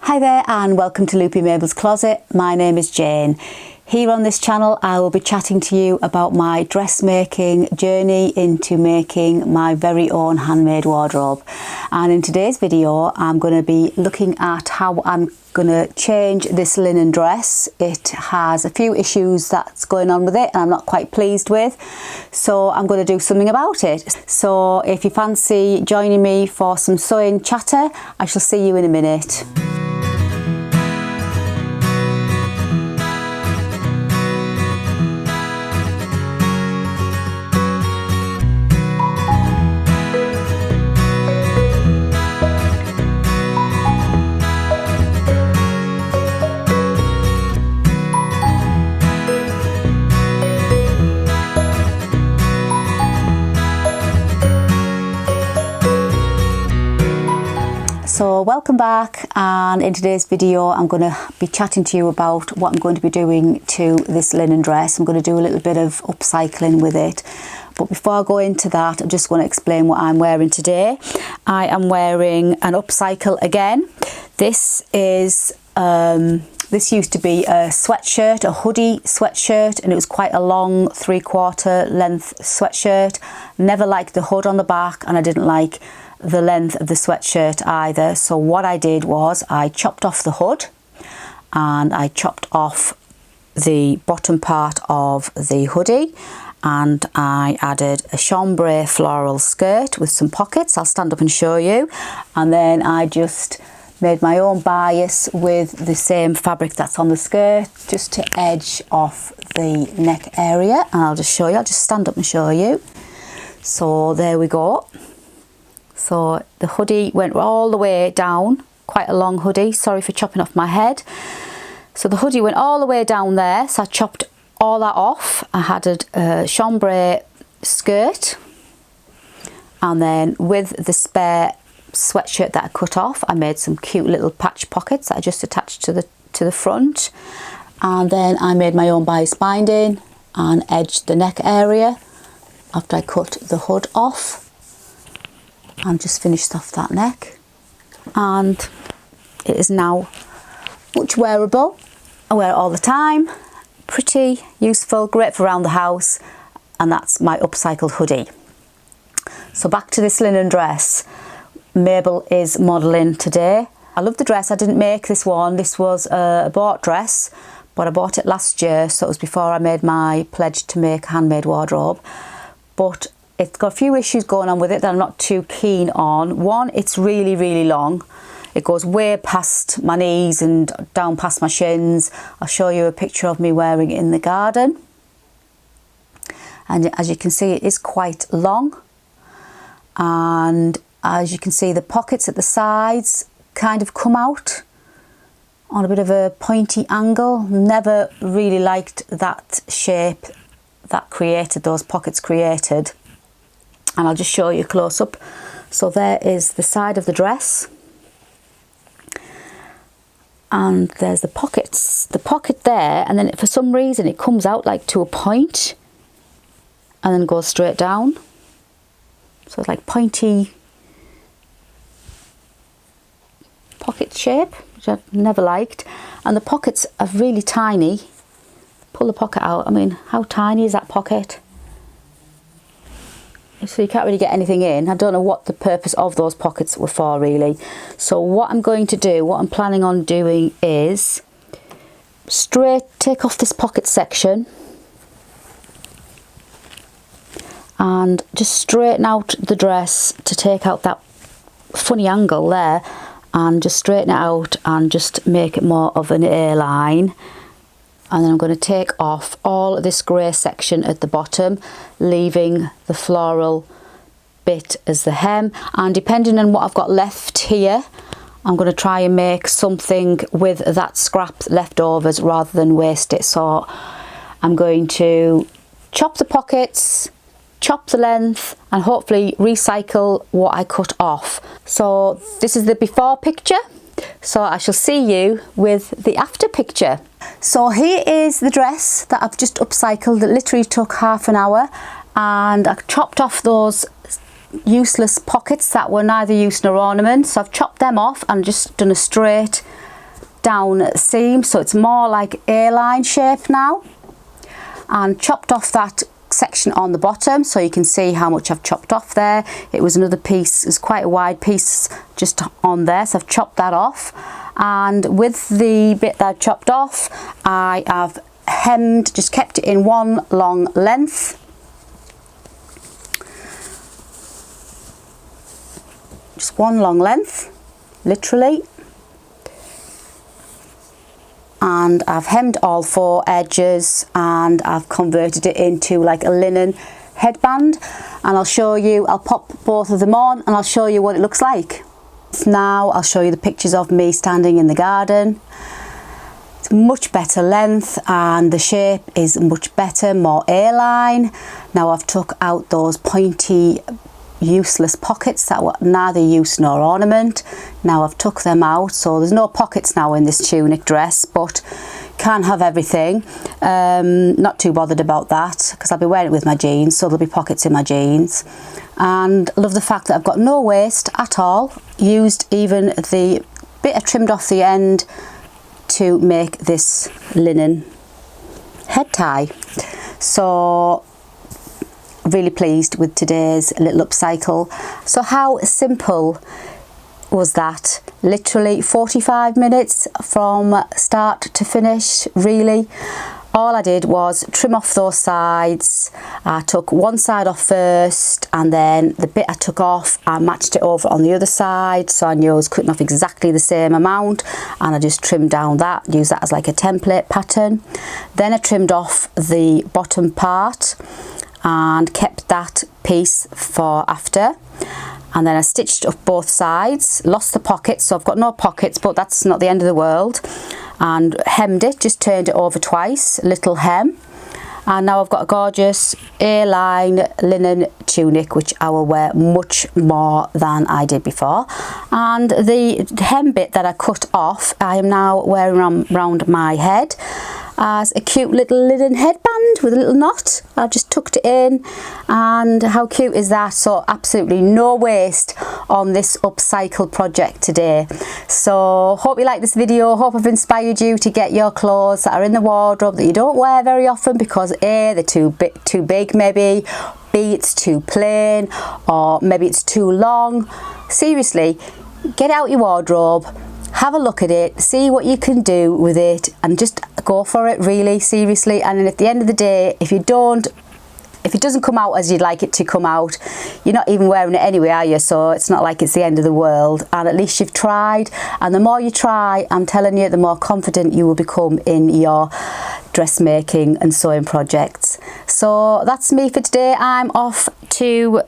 Hi there and welcome to Loopy Mabel's Closet. My name is Jane. Here on this channel I will be chatting to you about my dressmaking journey into making my very own handmade wardrobe. And in today's video I'm going to be looking at how I'm going to change this linen dress. It has a few issues that's going on with it and I'm not quite pleased with, so I'm going to do something about it. So if you fancy joining me for some sewing chatter, I shall see you in a minute. So welcome back, and in today's video I'm going to be chatting to you about what I'm going to be doing to this linen dress. I'm going to do a little bit of upcycling with it, but before I go into that I just want to explain what I'm wearing today. I am wearing an upcycle again. This is this used to be a sweatshirt, a hoodie sweatshirt, and it was quite a long 3/4 length sweatshirt. Never liked the hood on the back and I didn't like the length of the sweatshirt either. So what I did was I chopped off the hood and I chopped off the bottom part of the hoodie, and I added a chambray floral skirt with some pockets. I'll stand up and show you. And then I just made my own bias with the same fabric that's on the skirt just to edge off the neck area, and I'll just show you. I'll just stand up and show you. So there we go. So the hoodie went all the way down, quite a long hoodie, sorry for chopping off my head. So the hoodie went all the way down there, so I chopped all that off. I added a chambray skirt, and then with the spare sweatshirt that I cut off, I made some cute little patch pockets that I just attached to the front. And then I made my own bias binding and edged the neck area after I cut the hood off, and just finished off that neck, and it is now much wearable. I wear it all the time, pretty useful, great for around the house, and that's my upcycled hoodie. So back to this linen dress. Mabel is modelling today. I love the dress. I didn't make this one, this was a bought dress, but I bought it last year, so it was before I made my pledge to make a handmade wardrobe. But it's got a few issues going on with it that I'm not too keen on. One, it's really long. It goes way past my knees and down past my shins. I'll show you a picture of me wearing it in the garden. And as you can see, it is quite long. And as you can see, the pockets at the sides kind of come out on a bit of a pointy angle. Never really liked that shape that those pockets created. And I'll just show you close up. So there is the side of the dress, and there's the pockets, the pocket there, and then for some reason it comes out like to a point and then goes straight down. So it's like pointy pocket shape, which I've never liked. And the pockets are really tiny. Pull the pocket out, I mean, how tiny is that pocket? So you can't really get anything in. I don't know what the purpose of those pockets were for really. So what I'm going to do, what I'm planning on doing is take off this pocket section and just straighten out the dress to take out that funny angle there, and just straighten it out and just make it more of an A-line. And then I'm going to take off all this grey section at the bottom, leaving the floral bit as the hem. And depending on what I've got left here, I'm going to try and make something with that scrap leftovers rather than waste it. So I'm going to chop the pockets, chop the length, and hopefully recycle what I cut off. So this is the before picture. So I shall see you with the after picture. So here is the dress that I've just upcycled. It literally took half an hour, and I chopped off those useless pockets that were neither use nor ornament. So I've chopped them off and just done a straight down seam so it's more like A-line shape now, and chopped off that section on the bottom so you can see how much I've chopped off there. It was another piece, it's quite a wide piece just on there, so I've chopped that off, and with the bit that I've chopped off I have hemmed, just kept it in one long length. Just one long length, literally. And I've hemmed all 4 edges and I've converted it into like a linen headband, and I'll show you, I'll pop both of them on and I'll show you what it looks like. Now I'll show you the pictures of me standing in the garden. It's much better length and the shape is much better, more A-line. Now I've took out those pointy useless pockets that were neither use nor ornament. Now I've took them out, so there's no pockets now in this tunic dress, but can't have everything. Not too bothered about that because I'll be wearing it with my jeans, so there'll be pockets in my jeans. And I love the fact that I've got no waist at all. Used even the bit I trimmed off the end to make this linen head tie. So really pleased with today's little upcycle. So how simple was that? Literally 45 minutes from start to finish, really. All I did was trim off those sides. I took one side off first, and then the bit I took off I matched it over on the other side, so I knew I was cutting off exactly the same amount, and I just trimmed down that, used that as like a template pattern. Then I trimmed off the bottom part and kept that piece for after, and then I stitched up both sides, lost the pockets, so I've got no pockets, but that's not the end of the world, and hemmed it, just turned it over twice, little hem, and now I've got a gorgeous A-line linen tunic which I will wear much more than I did before. And the hem bit that I cut off I am now wearing around my head as a cute little linen headband with a little knot. I've just tucked it in, and how cute is that? So absolutely no waste on this upcycle project today. So hope you like this video, hope I've inspired you to get your clothes that are in the wardrobe that you don't wear very often because A, they're too big maybe, B, it's too plain, or maybe it's too long. Seriously, get out your wardrobe, have a look at it, see what you can do with it, and just go for it, really, seriously. And at the end of the day, if it doesn't come out as you'd like it to come out, you're not even wearing it anyway, are you? So it's not like it's the end of the world, and at least you've tried. And the more you try, I'm telling you, the more confident you will become in your dressmaking and sewing projects. So that's me for today. I'm off to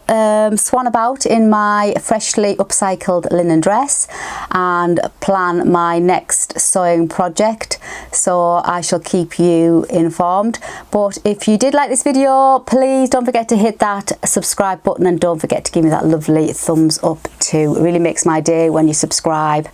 swan about in my freshly upcycled linen dress and plan my next sewing project, so I shall keep you informed. But if you did like this video, please don't forget to hit that subscribe button, and don't forget to give me that lovely thumbs up too. It really makes my day when you subscribe.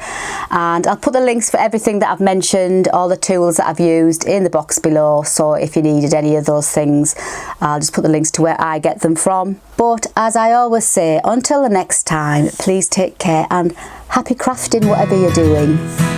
And I'll put the links for everything that I've mentioned, all the tools that I've used, in the box below, so if you needed any of those things, I'll just put the links to where I get them from. But as I always say, until the next time, please take care and happy crafting whatever you're doing.